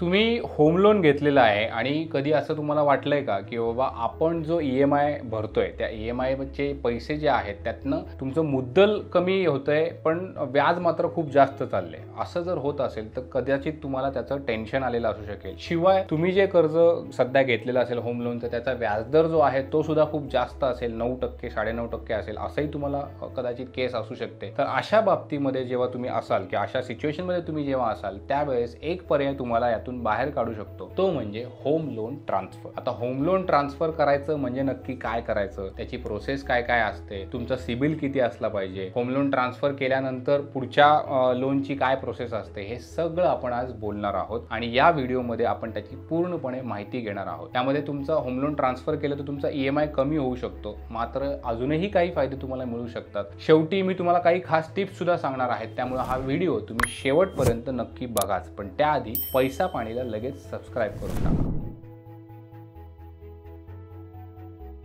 तुम्ही home loan घेतलेला आहे आणि कधी असं तुम्हाला वाटलंय का की बाबा आपण जो EMI भरतोय त्या EMIचे पैसे जे आहेत त्यातनं तुमचं मुद्दल कमी होतंय पण व्याज मात्र खूप जास्त चाललंय. असं जर होत असेल तर कदाचित तुम्हाला त्याचं टेन्शन आलेलं असू शकेल. शिवाय तुम्ही जे कर्ज सध्या घेतलेलं असेल होम लोन तर त्याचा व्याजदर जो आहे तो सुद्धा खूप जास्त असेल, 9%, 9.5% असेल, असंही तुम्हाला कदाचित केस असू शकते. तर अशा बाबतीमध्ये जेव्हा तुम्ही असाल की अशा सिच्युएशनमध्ये तुम्ही जेव्हा असाल त्यावेळेस एक पर्याय तुम्हाला यातून बाहेर काढू शकतो, तो म्हणजे होम लोन ट्रान्सफर. आता होम लोन ट्रान्सफर करायचं म्हणजे नक्की काय करायचं, त्याची प्रोसेस काय काय असते, तुमचा सिबिल किती असला पाहिजे, होम लोन ट्रान्सफर केल्यानंतर पुढच्या लोनची काय प्रोसेस असते, हे सगळं आपण आज बोलणार आहोत आणि या व्हिडिओमध्ये आपण त्याची पूर्णपणे माहिती घेणार आहोत. त्यामध्ये तुमचा होम लोन ट्रान्सफर केलं तर तुमचा EMI कमी होऊ शकतो, मात्र अजूनही काही फायदे तुम्हाला मिळू शकतात. शेवटी मी तुम्हाला काही खास टिप्स सुद्धा सांगणार आहेत, त्यामुळे हा व्हिडिओ तुम्ही शेवटपर्यंत नक्की बघाच. पण त्याआधी पैसा पाणीला लगेच सबस्क्राईब करून टाका.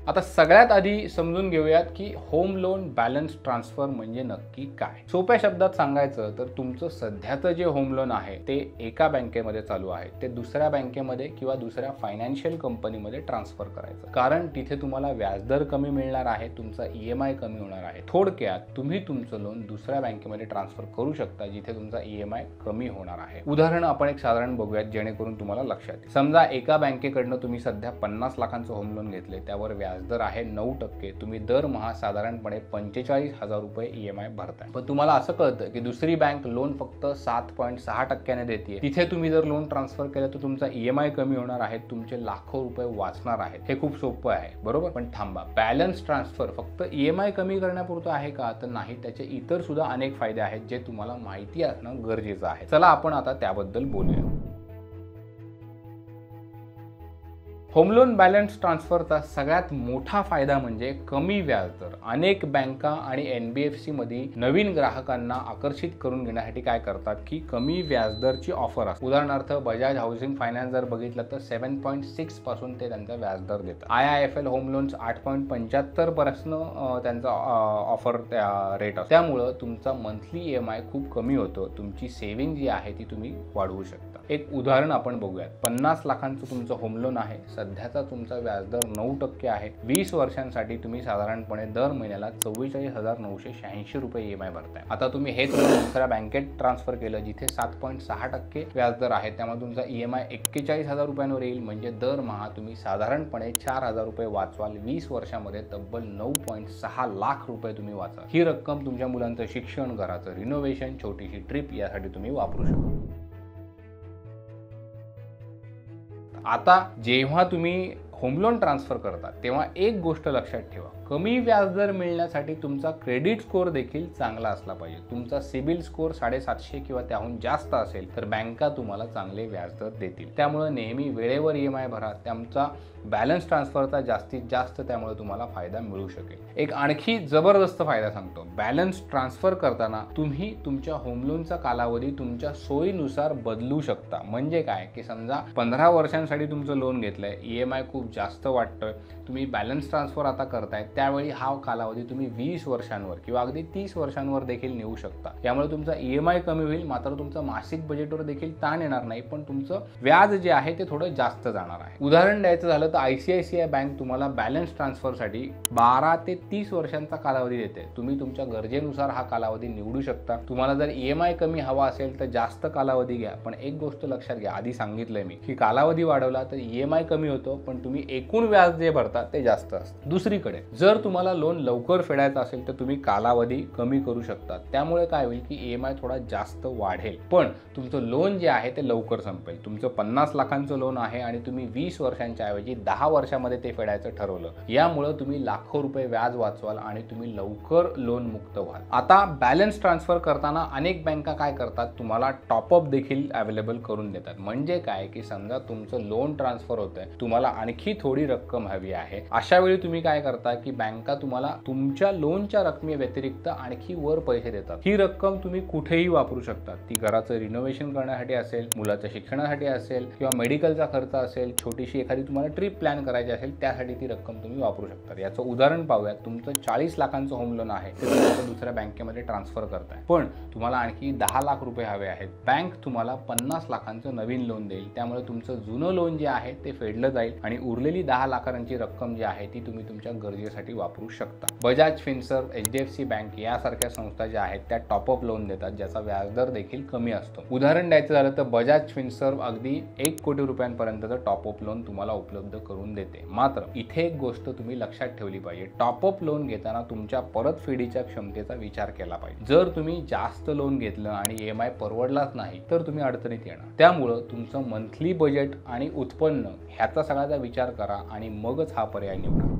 आता सगळ्यात आधी समजून घेऊयात की होम लोन बॅलन्स ट्रान्सफर म्हणजे नक्की काय. सोप्या शब्दात सांगायचं तर तुमचं सध्याचं जे होम लोन आहे ते एका बँकेमध्ये चालू आहे, ते दुसऱ्या बँकेमध्ये किंवा दुसऱ्या फायनान्शियल कंपनीमध्ये ट्रान्सफर करायचं, कारण तिथे तुम्हाला व्याजदर कमी मिळणार आहे, तुमचा EMI कमी होणार आहे. थोडक्यात तुम्ही तुमचं लोन दुसऱ्या बँकेमध्ये ट्रान्सफर करू शकता जिथे तुमचा EMI कमी होणार आहे. उदाहरण आपण एक साधारण बघूयात जेणेकरून तुम्हाला लक्षात येईल. समजा एका बँकेकडनं तुम्ही सध्या 50 लाखांचं होम लोन घेतले, त्यावर व्याजदर आहे 9%, तुम्ही दरमहा साधारणपणे 45,000 रुपये EMI भरताय. पण तुम्हाला असं कळतं की दुसरी बँक लोन फक्त 7.6% देते, तिथे तुम्ही जर लोन ट्रान्सफर केलं तर तुमचा EMI कमी होणार आहे, तुमचे लाखो रुपये वाचणार आहेत. हे खूप सोपं आहे बरोबर. पण थांबा, बॅलन्स ट्रान्सफर फक्त EMI कमी करण्यापुरतं आहे का? तर नाही, त्याचे इतर सुद्धा अनेक फायदे आहेत जे तुम्हाला माहिती असणं गरजेचं आहे. चला आपण आता त्याबद्दल बोलूया. होम लोन बॅलन्स ट्रान्सफरचा सगळ्यात मोठा फायदा म्हणजे कमी व्याजदर. अनेक बँका आणि NBFC मध्ये नवीन ग्राहकांना आकर्षित करून घेण्यासाठी काय करतात की कमी व्याजदरची ऑफर असते. उदाहरणार्थ बजाज हाऊसिंग फायनान्स जर बघितलं तर 7.6 पासून ते त्यांचा व्याजदर देतात. IIFL होम लोन्स 8.75 पासून त्यांचा ऑफर रेट असतो. त्यामुळं तुमचा मंथली EMI खूप कमी होतो, तुमची सेव्हिंग जी आहे ती तुम्ही वाढवू शकता. एक उदाहरण आपण बघूयात. 50 लाखांचं तुमचं होम लोन आहे, सध्याचा तुमचा व्याजदर 9% आहे. 20 वर्षांसाठी तुम्ही साधारणपणे दर महिन्याला 44,986 रुपये EMI भरताय. आता तुम्ही हेच लोन दुसऱ्या बँकेत ट्रान्सफर केलं जिथे 7.6% व्याजदर आहे, त्यामुळे तुमचा EMI 41,000 रुपयांवर येईल, म्हणजे दरमहा तुम्ही साधारणपणे 4,000 रुपये वाचवाल. 20 वर्षामध्ये तब्बल 9.6 लाख रुपये तुम्ही वाचाल. ही रक्कम तुमच्या मुलांचं शिक्षण, घराचं रिनोव्हेशन, छोटीशी ट्रिप यासाठी तुम्ही वापरू शकता. आता जेव्हा तुम्ही होम लोन ट्रान्सफर करता तेव्हा एक गोष्ट लक्षात ठेवा, कमी व्याजदर मिळण्यासाठी तुमचा क्रेडिट स्कोअर देखील चांगला असला पाहिजे. तुमचा सिबिल स्कोअर 750 किंवा त्याहून जास्त असेल तर बँका तुम्हाला चांगले व्याजदर देतील. त्यामुळे नेहमी वेळेवर EMI भरा. तुमचा बॅलन्स ट्रान्सफरचा जास्तीत जास्त त्यामुळे तुम्हाला फायदा मिळू शकेल. एक आणखी जबरदस्त फायदा सांगतो. बॅलन्स ट्रान्सफर करताना तुम्ही तुमच्या होम लोनचा कालावधी तुमच्या सोयीनुसार बदलू शकता. म्हणजे काय की समजा 15 वर्षांसाठी तुमचं लोन घेतलंय, EMI खूप जास्त वाटतोय, तुम्ही बॅलन्स ट्रान्सफर आता करताय, त्यावेळी हा कालावधी तुम्ही 20 वर्षांवर किंवा अगदी 30 वर्षांवर देखील नेऊ शकता. यामुळे तुमचा EMI कमी होईल, मात्र तुमचं मासिक बजेटवर देखील ताण येणार नाही, पण तुमचं व्याज जे आहे ते थोडं जास्त जाणार आहे. उदाहरण द्यायचं झालं तर ICICI बँक तुम्हाला बॅलन्स ट्रान्सफरसाठी 12 ते 30 वर्षांचा कालावधी देते. तुम्ही तुमच्या गरजेनुसार हा कालावधी निवडू शकता. तुम्हाला जर EMI कमी हवा असेल तर जास्त कालावधी घ्या, पण एक गोष्ट लक्षात घ्या, आधी सांगितलंय मी की कालावधी वाढवला तर EMI कमी होतो, पण तुम्ही एकूण व्याज जे भरता ते जास्त असतं. दुसरीकडे जर तुम्हाला लोन लवकर फेडायचं असेल तर तुम्ही कालावधी कमी करू शकता. त्यामुळे काय होईल की EMI थोडा जास्त वाढेल, पण तुमचं लोन जे आहे ते लवकर संपेल. तुमचं 50 लाखांचं लोन आहे आणि तुम्ही 20 वर्षांच्या ऐवजी 10 वर्षांमध्ये ते फेडायचं ठरवलं, यामुळे तुम्ही लाखो रुपये व्याज वाचवाल आणि तुम्ही लवकर लोन मुक्त व्हाल. आता बॅलन्स ट्रान्सफर करताना अनेक बँका काय करतात, तुम्हाला टॉपअप देखील अवेलेबल करून देतात. म्हणजे काय की समजा तुमचं लोन ट्रान्सफर होतंय, तुम्हाला आणखी थोडी रक्कम हवी आहे, अशा वेळी तुम्ही काय करता की बँका तुम्हाला तुमच्या लोनच्या रकमे व्यतिरिक्त आणखी वर पैसे देतात। ही रक्कम तुम्ही कुठेही वापरू शकता। ती घराचं रिनोव्हेशन करण्यासाठी असेल, मुलाच्या शिक्षणासाठी असेल किंवा मेडिकलचा खर्च असेल, छोटीशी एखादी तुम्हाला ट्रिप प्लॅन करायची असेल त्यासाठी ती रक्कम तुम्ही वापरू शकता। याचं उदाहरण पाहूयात। तुमचं 40 लाखांचं होम लोन आहे ते तुम्ही दुसऱ्या बँकेमध्ये ट्रान्सफर करताय, पण तुम्हाला आणखी 10 लाख रुपये हवे आहेत। बँक तुम्हाला 50 लाखांचं नवीन लोन देईल, त्यामुळे तुमचं जुनं लोन जे आहे ते फेडलं जाईल आणि उरलेली 10 लाखांची रक्कम जी आहे ती तुम्ही तुमच्या गरजेसाठी वापरू शकता। बजाज फिनसर्व, HDFC बँक यासारख्या संस्था ज्या आहेत त्या टॉपअप लोन देतात, ज्याचा व्याजदर देखील कमी असतो। उदाहरण द्यायचं झालं तर बजाज फिनसर्व अगदी 1 कोटी रुपयांपर्यंतचं टॉपअप लोन तुम्हाला उपलब्ध करून देते। मात्र इथे एक गोष्ट तुम्ही लक्षात ठेवली पाहिजे, टॉपअप लोन घेताना तुमच्या परतफेडीच्या क्षमतेचा विचार केला पाहिजे। जर तुम्ही जास्त लोन घेतलं आणि EMI परवडलाच नाही तर तुम्ही अडचणीत येणार। त्यामुळं तुमचं मंथली बजेट आणि उत्पन्न ह्याचा सगळ्याचा विचार करा आणि मगच हा पर्याय निवडा।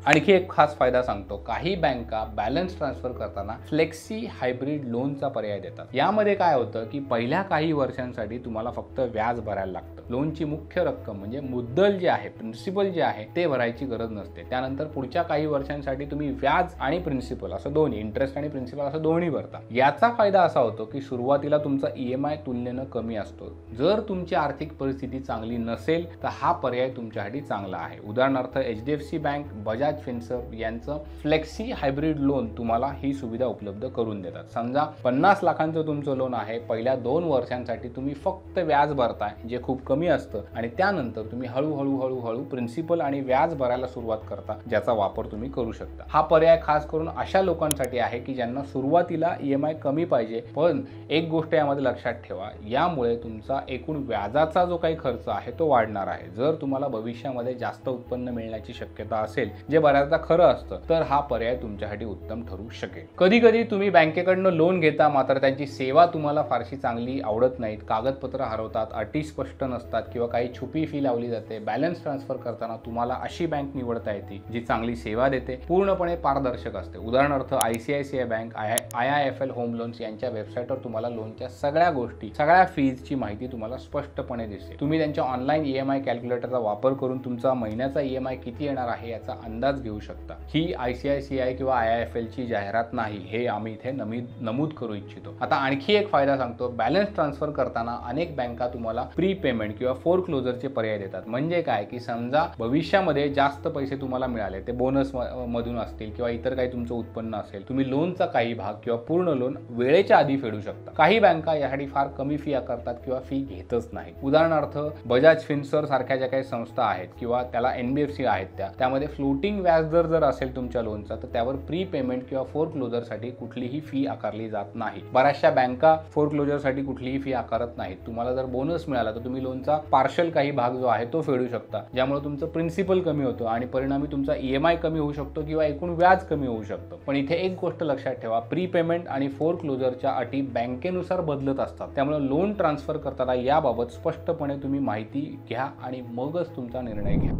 आणखी एक खास फायदा सांगतो, काही बँका बॅलन्स ट्रान्सफर करताना फ्लेक्सी हायब्रिड लोनचा पर्याय देतात। यामध्ये काय होतं की पहिल्या काही वर्षांसाठी तुम्हाला फक्त व्याज भरायला लागतं। लोनची मुख्य रक्कम म्हणजे मुद्दल जे आहे, प्रिन्सिपल जे आहे ते भरायची गरज नसते। त्यानंतर पुढच्या काही वर्षांसाठी तुम्ही व्याज आणि प्रिन्सिपल असं दोन्ही, इंटरेस्ट आणि प्रिन्सिपल असं दोन्ही भरता। याचा फायदा असा होतो की सुरुवातीला तुमचा EMI तुलनेनं कमी असतो। जर तुमची आर्थिक परिस्थिती चांगली नसेल तर हा पर्याय तुमच्यासाठी चांगला आहे। उदाहरणार्थ HDFC बँक, बजाज फिनसर्व यांचं फ्लेक्सी हायब्रिड लोन तुम्हाला ही सुविधा उपलब्ध करून देतात। समजा 50 लाखांचं तुमचं लोन आहे, पहिल्या 2 वर्षांसाठी तुम्ही फक्त व्याज भरताय जे खूप कमी असतं आणि त्यानंतर तुम्ही हळूहळू प्रिन्सिपल आणि व्याज भरायला सुरुवात करता, ज्याचा वापर तुम्ही करू शकता। हा पर्याय खास करून अशा लोकांसाठी आहे की ज्यांना सुरुवातीला EMI कमी पाहिजे, पण एक गोष्ट यामध्ये लक्षात ठेवा, यामुळे तुमचा एकूण व्याजाचा जो काही खर्च आहे तो वाढणार आहे। जर तुम्हाला भविष्यामध्ये जास्त उत्पन्न मिळण्याची शक्यता असेल, जे बऱ्याचदा खरं असतं, तर हा पर्याय तुमच्यासाठी उत्तम ठरू शकेल। कधी कधी तुम्ही बँकेकडनं लोन घेता, मात्र त्यांची सेवा तुम्हाला फारशी चांगली आवडत नाहीत, कागदपत्र हरवतात, अटी स्पष्ट नसतात किंवा काही छुपी फी लावली जाते। बॅलन्स ट्रान्सफर करताना तुम्हाला अशी बँक निवडता येते जी चांगली सेवा देते, पूर्णपणे पारदर्शक असते। उदाहरणार्थ ICICI bank, IIFL home loans यांच्या वेबसाईटवर तुम्हाला लोनच्या सगळ्या गोष्टी, सगळ्या फीजची माहिती तुम्हाला स्पष्टपणे दिसते। तुम्ही त्यांच्या ऑनलाईन EMI कॅल्क्युलेटरचा वापर करून तुमचा महिन्याचा EMI किती येणार आहे याचा अंदाज घेऊ शकता। ही ICICI किंवा IIFL ची जाहिरात नाही, हे आम्ही इथे नमूद करू इच्छितो। आता आणखी एक फायदा सांगतो, बॅलन्स ट्रान्सफर करताना अनेक बँका तुम्हाला प्री पेमेंट किंवा फोरक्लोजरचे पर्याय देतात। म्हणजे काय की समजा भविष्यामध्ये जास्त पैसे तुम्हाला मिळाले, ते बोनस मधून असतील किंवा इतर काही तुमचं उत्पन्न असेल, तुम्ही लोनचा काही भाग किंवा पूर्ण लोन वेळेच्या आधी फेडू शकता। काही बँका यासाठी फार कमी फी आकारतात किंवा फी घेतच नाही। उदाहरणार्थ बजाज फिनसर्व सारख्या ज्या काही संस्था आहेत किंवा त्याला NBFC आहेत त्यामध्ये फ्लोटिंग व्याजदर जर असेल तुमच्या लोनचा तर त्यावर प्री पेमेंट किंवा फोरक्लोजरसाठी कुठलीही फी आकारली जात नाही। बऱ्याचशा बँका फोरक्लोजरसाठी कुठलीही फी आकारत नाहीत। तुम्हाला जर बोनस मिळाला तर तुम्ही लोनचा पार्शल काही भाग जो आहे तो फेडू शकता, ज्यामुळे तुमचं प्रिन्सिपल कमी होतं आणि परिणामी तुमचा EMI कमी होऊ शकतो किंवा एकूण व्याज कमी होऊ शकतं। पण इथे एक गोष्ट लक्षात ठेवा, प्री पेमेंट आणि फोरक्लोजरच्या अटी बँकेनुसार बदलत असतात, त्यामुळे लोन ट्रान्सफर करताना याबाबत स्पष्टपणे तुम्ही माहिती घ्या आणि मगच तुमचा निर्णय घ्या।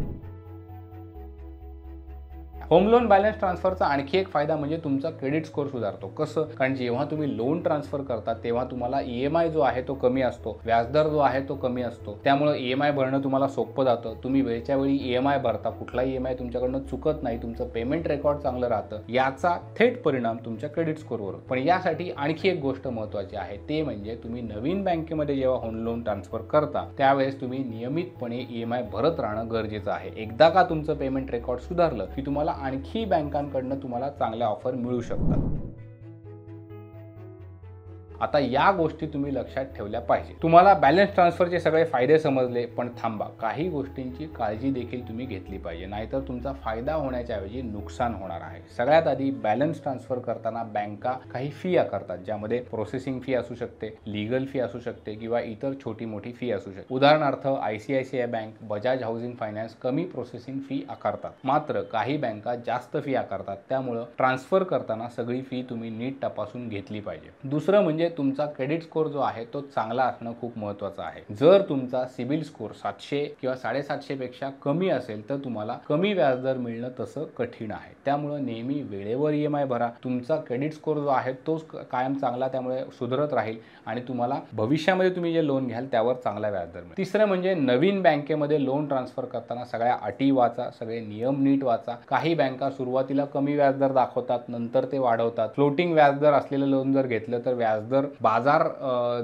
होम लोन बॅलन्स ट्रान्सफरचा आणखी एक फायदा म्हणजे तुमचा क्रेडिट स्कोअर सुधारतो। कसं? कारण जेव्हा तुम्ही लोन ट्रान्सफर करता तेव्हा तुम्हाला EMI जो आहे तो कमी असतो, व्याजदर जो आहे तो कमी असतो, त्यामुळे EMI भरणं तुम्हाला सोपं जातं। तुम्ही वेळच्या वेळी EMI भरता, कुठला EMI तुमच्याकडनं चुकत नाही, तुमचं पेमेंट रेकॉर्ड चांगलं राहतं, याचा थेट परिणाम तुमच्या क्रेडिट स्कोअरवर। पण यासाठी आणखी एक गोष्ट महत्त्वाची आहे, ते म्हणजे तुम्ही नवीन बँकेमध्ये जेव्हा होम लोन ट्रान्सफर करता त्यावेळेस तुम्ही नियमितपणे EMI भरत राहणं गरजेचं आहे। एकदा का तुमचं पेमेंट रेकॉर्ड सुधारलं की तुम्हाला आणखी बँकांकडनं तुम्हाला चांगल्या ऑफर मिळू शकतात। आता या गोष्टी तुम्ही लक्षात ठेवल्या पाहिजे। तुम्हाला बॅलन्स ट्रान्सफरचे सगळे फायदे समजले, पण थांबा, काही गोष्टींची काळजी देखील तुम्ही घेतली पाहिजे, नाहीतर तुमचा फायदा होण्याच्या ऐवजी नुकसान होणार आहे। सगळ्यात आधी बॅलन्स ट्रान्सफर करताना बँका काही फी आकारतात, ज्यामध्ये प्रोसेसिंग फी असू शकते, लीगल फी असू शकते किंवा इतर छोटी मोठी फी असू शकते। उदाहरणार्थ ICICI bank, Bajaj housing finance कमी प्रोसेसिंग फी आकारतात, मात्र काही बँका जास्त फी आकारतात, त्यामुळे ट्रान्सफर करताना सगळी फी तुम्ही नीट तपासून घेतली पाहिजे। दुसरं म्हणजे म्हणजे तुमचा क्रेडिट स्कोर जो आहे तो चांगला असणं खूप महत्त्वाचं आहे. जर तुमचा सिबिल स्कोर 700 किंवा 750 पेक्षा कमी असेल तर तुम्हाला कमी व्याजदर मिळणं तसं कठीण आहे. त्यामुळे नेहमी वेळेवर EMI भरा. तुमचा क्रेडिट स्कोर जो आहे तोच कायम चांगला त्यामुळे सुधारत राहील आणि तुम्हाला भविष्यामध्ये तुम्ही जे लोन घ्याल त्यावर चांगला व्याजदर मिळेल. तिसरं म्हणजे नवीन बँकेमध्ये लोन ट्रान्सफर करताना सगळ्या अटी वाचा, सगळे नियम नीट वाचा. काही बँका सुरुवातीला कमी व्याजदर दाखवतात, नंतर ते वाढवतात. फ्लोटिंग व्याजदर असलेलं लोन जर घेतलं तर व्याजदर बाजार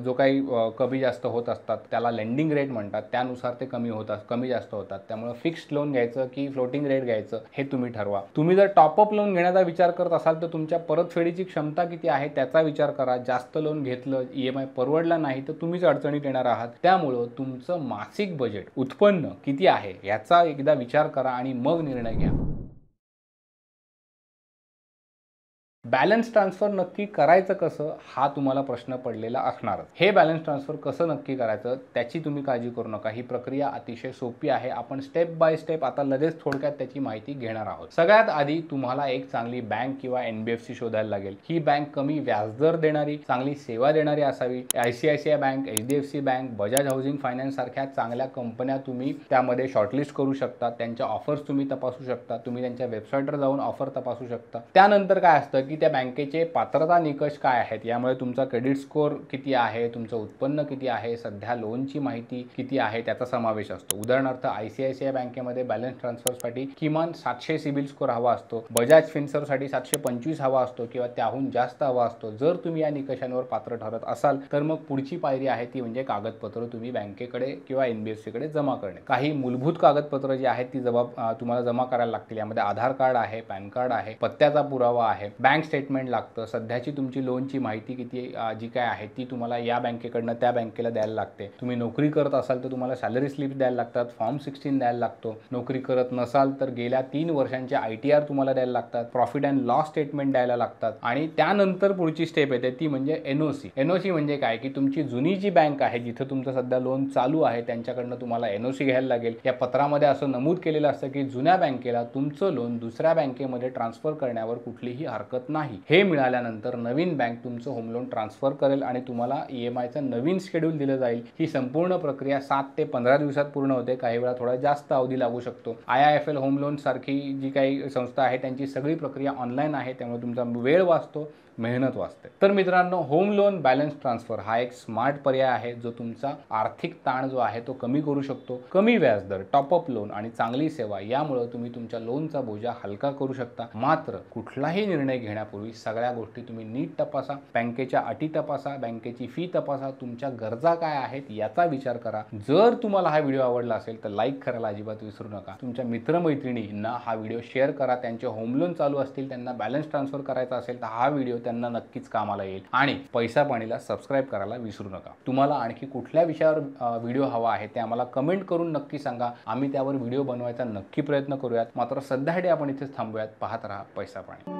जो काही कमी जास्त होत असतात त्याला लेंडिंग रेट म्हणतात, त्यानुसार ते कमी जास्त होतात. त्यामुळे फिक्स्ड लोन घ्यायचं की फ्लोटिंग रेट घ्यायचं हे तुम्ही ठरवा. तुम्ही जर टॉपअप लोन घेण्याचा विचार करत असाल तर तुमच्या परतफेडीची क्षमता किती आहे त्याचा विचार करा. जास्त लोन घेतलं, EMI परवडला नाही तर तुम्हीच अडचणीत येणार आहात. त्यामुळं तुमचं मासिक बजेट, उत्पन्न किती आहे याचा एकदा विचार करा आणि मग निर्णय घ्या. बॅलन्स ट्रान्सफर नक्की करायचं कसं हा तुम्हाला प्रश्न पडलेला असणारच. हे बॅलन्स ट्रान्सफर कसं नक्की करायचं त्याची तुम्ही काळजी करू नका. ही प्रक्रिया अतिशय सोपी आहे. आपण स्टेप बाय स्टेप आता लगेच थोडक्यात त्याची माहिती घेणार आहोत. सगळ्यात आधी तुम्हाला एक चांगली बँक किंवा NBFC शोधायला लागेल. ही बँक कमी व्याजदर देणारी, चांगली सेवा देणारी असावी. ICICI bank, HDFC bank, Bajaj housing finance सारख्या चांगल्या कंपन्या तुम्ही त्यामध्ये शॉर्टलिस्ट करू शकता. त्यांच्या ऑफर्स तुम्ही तपासू शकता. तुम्ही त्यांच्या वेबसाईटवर जाऊन ऑफर तपासू शकता. त्यानंतर काय असतं की त्या बँकेचे पात्रता निकष काय आहेत, यामुळे तुमचा क्रेडिट स्कोर किती आहे, तुमचं उत्पन्न किती आहे, सध्या लोनची माहिती किती आहे त्याचा समावेश असतो. उदाहरणार्थ ICICI बँकेमध्ये बॅलन्स ट्रान्सफरसाठी किमान 700 सिबिल स्कोर हवा असतो. बजाज फिन्सर्वसाठी 725 हवा असतो किंवा त्याहून जास्त हवा असतो. जर तुम्ही या निकषांवर पात्र ठरत असाल तर मग पुढची पायरी आहे ती म्हणजे कागदपत्र तुम्ही बँकेकडे किंवा NBFC कडे जमा करणे. काही मूलभूत कागदपत्र जी आहेत ती तुम्हाला जमा करायला लागतील. यामध्ये आधार कार्ड आहे, पॅन कार्ड आहे, पत्त्याचा पुरावा आहे, बँक स्टेटमेंट लागतं, सध्याची तुमची लोनची माहिती किती जी काय आहे ती तुम्हाला या बँकेकडनं त्या बँकेला द्यायला लागते. तुम्ही नोकरी करत असाल तर तुम्हाला सॅलरी स्लिप द्यायला लागतात, फॉर्म 16 द्यायला लागतो. नोकरी करत नसाल तर गेल्या 3 वर्षांचे ITR तुम्हाला द्यायला लागतात, प्रॉफिट अँड लॉस स्टेटमेंट द्यायला लागतात. आणि त्यानंतर पुढची स्टेप येते ती म्हणजे NOC म्हणजे काय की तुमची जुनी जी बँक आहे जिथं तुमचं सध्या लोन चालू आहे त्यांच्याकडनं तुम्हाला NOC घ्यायला लागेल. या पत्रामध्ये असं नमूद केलेलं असतं की जुन्या बँकेला तुमचं लोन दुसऱ्या बँकेमध्ये ट्रान्सफर करण्यावर कुठलीही हरकत नाही. हे मिळाल्यानंतर नवीन बँक तुमचं होम लोन ट्रान्सफर करेल आणि तुम्हाला EMIचं नवीन शेड्यूल दिलं जाईल. ही संपूर्ण प्रक्रिया 7 ते 15 दिवसात पूर्ण होते. काही वेळा थोडा जास्त अवधी लागू शकतो. IIFL होम लोन सारखी जी काही संस्था आहे त्यांची सगळी प्रक्रिया ऑनलाईन आहे, त्यामुळे तुमचा वेळ वाचतो, मेहनत वाचते. तर मित्रांनो, होम लोन बॅलन्स ट्रान्सफर हा एक स्मार्ट पर्याय आहे जो तुमचा आर्थिक ताण जो आहे तो कमी करू शकतो. कमी व्याजदर, टॉपअप लोन आणि चांगली सेवा यामुळे तुम्ही तुमच्या लोनचा बोजा हलका करू शकता. मात्र कुठलाही निर्णय घेण्यापूर्वी सगळ्या गोष्टी तुम्ही नीट तपासा, बँकेच्या अटी तपासा, बँकेची फी तपासा, तुमच्या गरजा काय आहेत याचा विचार करा. जर तुम्हाला हा व्हिडिओ आवडला असेल तर लाईक करायला अजिबात विसरू नका. तुमच्या मित्रमैत्रिणींना हा व्हिडिओ शेअर करा. त्यांचे होम लोन चालू असतील, त्यांना बॅलन्स ट्रान्सफर करायचा असेल तर हा व्हिडिओ त्यांना नक्कीच कामाला येईल. आणि पैसा पाणीला सबस्क्राईब करायला विसरू नका. तुम्हाला आणखी कुठल्या विषयावर व्हिडिओ हवा आहे ते आम्हाला कमेंट करून नक्की सांगा. आम्ही त्यावर व्हिडिओ बनवायचा नक्की प्रयत्न करूयात. मात्र सध्यासाठी आपण इथेच थांबूयात. पाहत राहा पैसा पाणी.